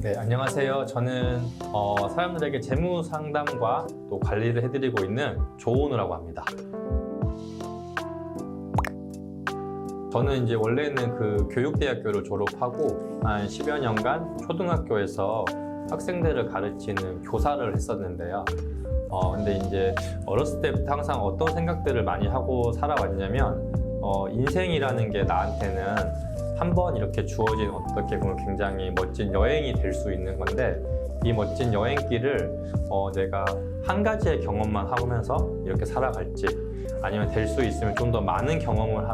네, 안녕하세요. 저는 사람들에게 재무 상담과 또 관리를 해드리고 있는 조은우라고 합니다. 저는 이제 원래는 그 교육대학교를 졸업하고 한 10여 년간 초등학교에서 학생들을 가르치는 교사를 했었는데요. 근데 이제 어렸을 때부터 항상 어떤 생각들을 많이 하고 살아왔냐면 인생이라는 게 나한테는 한 번 이렇게 주어진 어떻게 보면 굉장히 멋진 여행이 될 수 있는 건데, 이 멋진 여행길을 내가 한 가지의 경험만 하면서 이렇게 살아갈지, 아니면 될 수 있으면 좀 더 많은 경험을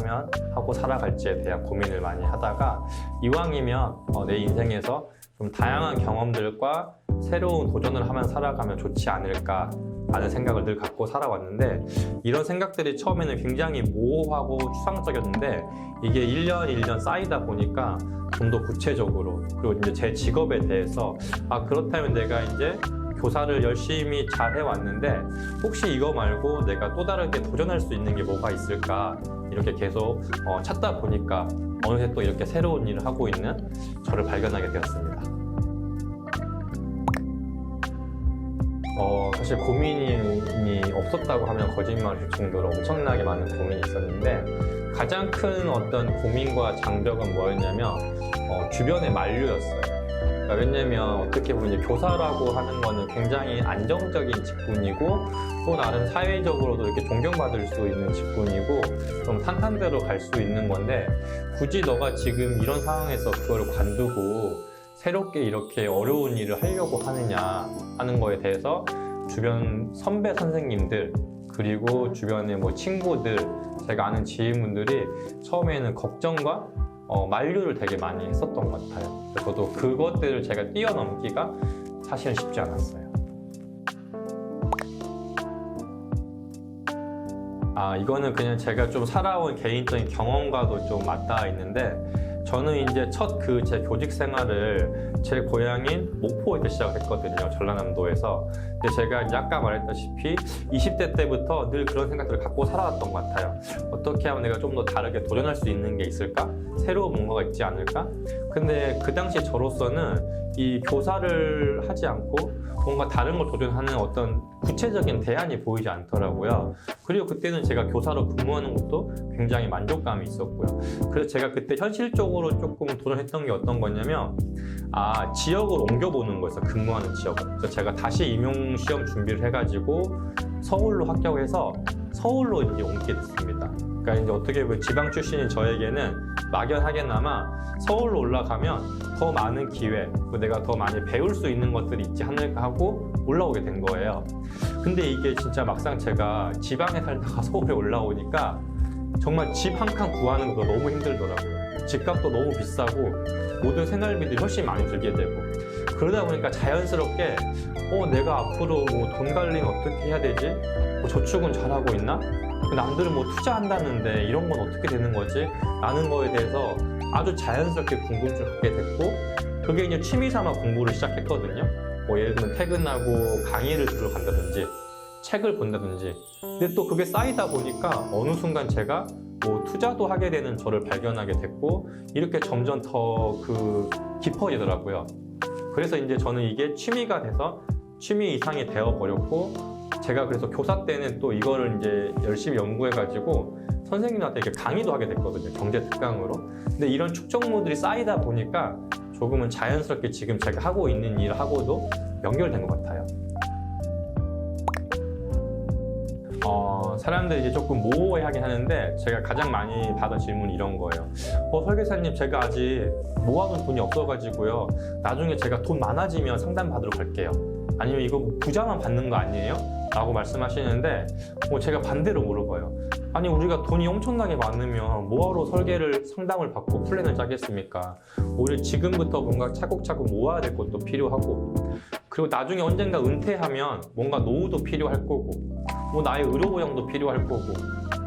하고 살아갈지에 대한 고민을 많이 하다가, 이왕이면 내 인생에서 좀 다양한 경험들과 새로운 도전을 하면서 살아가면 좋지 않을까 라는 생각을 늘 갖고 살아왔는데, 이런 생각들이 처음에는 굉장히 모호하고 추상적이었는데 이게 1년 1년 쌓이다 보니까 좀 더 구체적으로, 그리고 이제 제 직업에 대해서 그렇다면 내가 이제 교사를 열심히 잘 해왔는데 혹시 이거 말고 내가 또 다르게 도전할 수 있는 게 뭐가 있을까, 이렇게 계속 찾다 보니까 어느새 또 이렇게 새로운 일을 하고 있는 저를 발견하게 되었습니다. 사실 고민이 없었다고 하면 거짓말일 정도로 엄청나게 많은 고민이 있었는데, 가장 큰 어떤 고민과 장벽은 뭐였냐면 주변의 만류였어요. 그러니까 왜냐면 어떻게 보면 이제 교사라고 하는 거는 굉장히 안정적인 직군이고, 또 나름 사회적으로도 이렇게 존경받을 수 있는 직군이고 좀 탄탄대로 갈 수 있는 건데, 굳이 너가 지금 이런 상황에서 그걸 관두고 새롭게 이렇게 어려운 일을 하려고 하느냐 하는 거에 대해서 주변 선배 선생님들, 그리고 주변의 뭐 친구들, 제가 아는 지인분들이 처음에는 걱정과 만류를 되게 많이 했었던 것 같아요. 저도 그것들을 제가 뛰어넘기가 사실은 쉽지 않았어요. 이거는 그냥 제가 좀 살아온 개인적인 경험과도 좀 맞닿아 있는데, 저는 이제 첫 제 교직 생활을 제 고향인 목포에서 시작했거든요. 전라남도에서. 근데 제가 이제 아까 말했다시피 20대 때부터 늘 그런 생각들을 갖고 살아왔던 것 같아요. 어떻게 하면 내가 좀 더 다르게 도전할 수 있는 게 있을까? 새로운 뭔가가 있지 않을까? 근데 그 당시 저로서는 이 교사를 하지 않고 뭔가 다른 걸 도전하는 어떤 구체적인 대안이 보이지 않더라고요. 그리고 그때는 제가 교사로 근무하는 것도 굉장히 만족감이 있었고요. 그래서 제가 그때 현실적으로 조금 도전했던 게 어떤 거냐면, 지역을 옮겨보는 거였어요. 근무하는 지역을. 그래서 제가 다시 임용시험 준비를 해가지고 서울로 합격해서 서울로 이제 옮게 됐습니다. 그러니까 이제 어떻게 보면 지방 출신인 저에게는 막연하게나마 서울로 올라가면 더 많은 기회, 그리고 내가 더 많이 배울 수 있는 것들이 있지 않을까 하고 올라오게 된 거예요. 근데 이게 진짜 막상 제가 지방에 살다가 서울에 올라오니까 정말 집 한 칸 구하는 것도 너무 힘들더라고요. 집값도 너무 비싸고 모든 생활비들이 훨씬 많이 들게 되고, 그러다 보니까 자연스럽게 내가 앞으로 뭐 돈 관리는 어떻게 해야 되지? 저축은 잘하고 있나? 남들은 뭐 투자한다는데 이런 건 어떻게 되는 거지? 라는 거에 대해서 아주 자연스럽게 궁금증을 갖게 됐고, 그게 이제 취미 삼아 공부를 시작했거든요. 예를 들면 퇴근하고 강의를 들으러 간다든지 책을 본다든지. 근데 또 그게 쌓이다 보니까 어느 순간 제가 뭐 투자도 하게 되는 저를 발견하게 됐고, 이렇게 점점 더 깊어지더라고요. 그래서 이제 저는 이게 취미가 돼서 취미 이상이 되어버렸고, 제가 그래서 교사 때는 또 이거를 이제 열심히 연구해가지고 선생님한테 이렇게 강의도 하게 됐거든요. 경제 특강으로. 근데 이런 축적물들이 쌓이다 보니까 조금은 자연스럽게 지금 제가 하고 있는 일하고도 연결된 것 같아요. 사람들이 이제 조금 모호하긴 하는데, 제가 가장 많이 받은 질문이 이런 거예요. 설계사님, 제가 아직 모아둔 돈이 없어가지고요, 나중에 제가 돈 많아지면 상담 받으러 갈게요. 아니면 이거 부자만 받는 거 아니에요? 라고 말씀하시는데, 제가 반대로 물어봐요. 아니, 우리가 돈이 엄청나게 많으면 뭐하러 설계를 상담을 받고 플랜을 짜겠습니까? 우리 지금부터 뭔가 차곡차곡 모아야 될 것도 필요하고, 그리고 나중에 언젠가 은퇴하면 뭔가 노후도 필요할 거고, 나의 의료보장도 필요할 거고,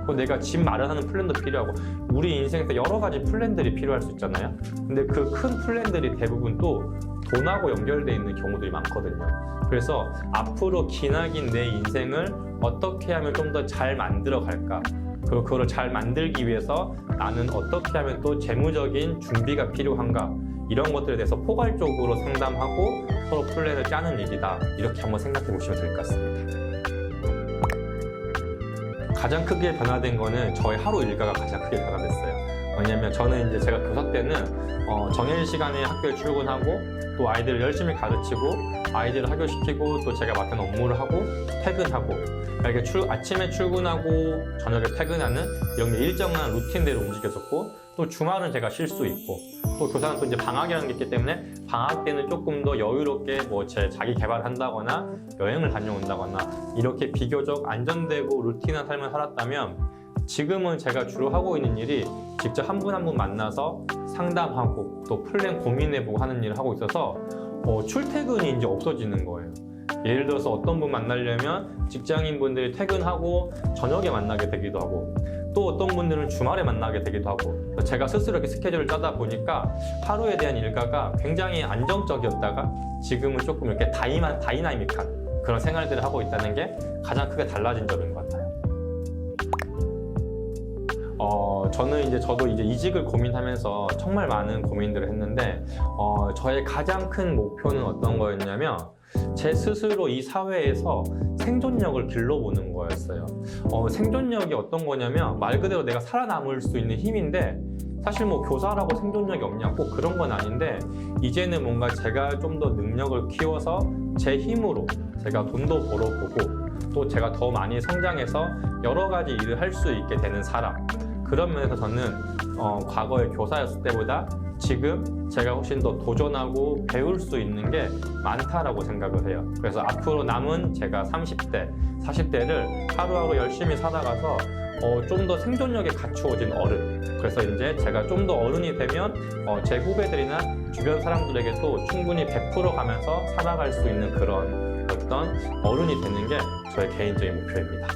그리고 내가 집 마련하는 플랜도 필요하고, 우리 인생에서 여러 가지 플랜들이 필요할 수 있잖아요. 근데 그 큰 플랜들이 대부분 또 돈하고 연결되어 있는 경우들이 많거든요. 그래서 앞으로 기나긴 내 인생을 어떻게 하면 좀 더 잘 만들어 갈까, 그리고 그거를 잘 만들기 위해서 나는 어떻게 하면 또 재무적인 준비가 필요한가, 이런 것들에 대해서 포괄적으로 상담하고 서로 플랜을 짜는 일이다. 이렇게 한번 생각해 보시면 될 것 같습니다. 가장 크게 변화된 거는 저의 하루 일과가 가장 크게 변화됐어요. 왜냐면 저는 이제 제가 교사 때는 정해진 시간에 학교에 출근하고 또 아이들을 열심히 가르치고 아이들을 학교시키고 또 제가 맡은 업무를 하고 퇴근하고, 이렇게 아침에 출근하고 저녁에 퇴근하는 이런 게 일정한 루틴대로 움직였었고, 또 주말은 제가 쉴 수 있고, 또 교사는 또 이제 방학이라는 게 있기 때문에 방학 때는 조금 더 여유롭게 뭐 자기 개발을 한다거나 여행을 다녀온다거나 이렇게 비교적 안정되고 루틴한 삶을 살았다면, 지금은 제가 주로 하고 있는 일이 직접 한 분 한 분 만나서 상담하고 또 플랜 고민해보고 하는 일을 하고 있어서 출퇴근이 이제 없어지는 거예요. 예를 들어서 어떤 분 만나려면 직장인분들이 퇴근하고 저녁에 만나게 되기도 하고, 또 어떤 분들은 주말에 만나게 되기도 하고, 제가 스스로 이렇게 스케줄을 짜다 보니까 하루에 대한 일과가 굉장히 안정적이었다가 지금은 조금 이렇게 다이나믹한 그런 생활들을 하고 있다는 게 가장 크게 달라진 점인 것 같아요. 저도 이제 이직을 고민하면서 정말 많은 고민들을 했는데, 저의 가장 큰 목표는 어떤 거였냐면, 제 스스로 이 사회에서 생존력을 길러보는 거였어요. 생존력이 어떤 거냐면, 말 그대로 내가 살아남을 수 있는 힘인데, 사실 뭐 교사라고 생존력이 없냐, 꼭 그런 건 아닌데, 이제는 뭔가 제가 좀 더 능력을 키워서 제 힘으로 제가 돈도 벌어보고, 또 제가 더 많이 성장해서 여러 가지 일을 할 수 있게 되는 사람. 그런 면에서 저는 과거에 교사였을 때보다 지금 제가 훨씬 더 도전하고 배울 수 있는 게 많다라고 생각을 해요. 그래서 앞으로 남은 제가 30대, 40대를 하루하루 열심히 살아가서 좀 더 생존력이 갖추어진 어른. 그래서 이제 제가 좀 더 어른이 되면 제 후배들이나 주변 사람들에게도 충분히 베풀어 가면서 살아갈 수 있는 그런 어떤 어른이 되는 게 저의 개인적인 목표입니다.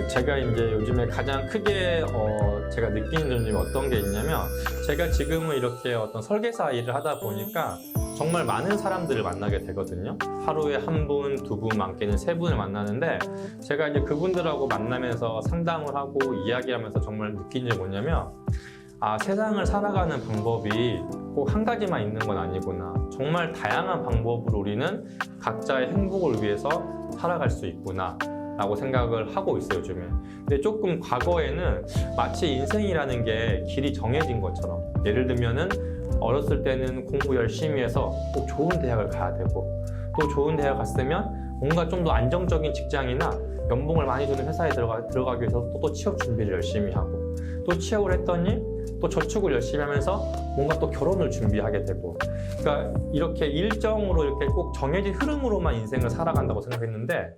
제가 이제 요즘에 가장 크게 제가 느끼는 점이 어떤 게 있냐면, 제가 지금은 이렇게 어떤 설계사 일을 하다 보니까 정말 많은 사람들을 만나게 되거든요. 하루에 한 분, 두 분, 많게는 세 분을 만나는데, 제가 이제 그분들하고 만나면서 상담을 하고 이야기하면서 정말 느낀 게 뭐냐면, 세상을 살아가는 방법이 꼭 한 가지만 있는 건 아니구나. 정말 다양한 방법으로 우리는 각자의 행복을 위해서 살아갈 수 있구나 라고 생각을 하고 있어요, 요즘에. 근데 조금 과거에는 마치 인생이라는 게 길이 정해진 것처럼, 예를 들면은 어렸을 때는 공부 열심히 해서 꼭 좋은 대학을 가야 되고, 또 좋은 대학 갔으면 뭔가 좀 더 안정적인 직장이나 연봉을 많이 주는 회사에 들어가기 위해서 또 취업 준비를 열심히 하고, 또 취업을 했더니 또 저축을 열심히 하면서 뭔가 또 결혼을 준비하게 되고, 그러니까 이렇게 일정으로 이렇게 꼭 정해진 흐름으로만 인생을 살아간다고 생각했는데,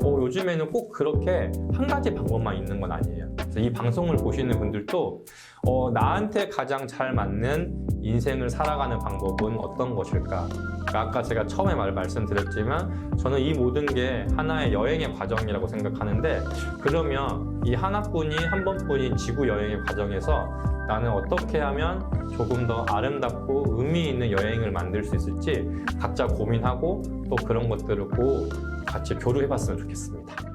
요즘에는 꼭 그렇게 한 가지 방법만 있는 건 아니에요. 그래서 이 방송을 보시는 분들도 나한테 가장 잘 맞는 인생을 살아가는 방법은 어떤 것일까? 그러니까 아까 제가 처음에 말씀드렸지만, 저는 이 모든 게 하나의 여행의 과정이라고 생각하는데, 그러면 이 하나뿐인 한 번뿐인 지구 여행의 과정에서 나는 어떻게 하면 조금 더 아름답고 의미 있는 여행을 만들 수 있을지 각자 고민하고, 또 그런 것들을 꼭 같이 교류해 봤으면 좋겠습니다.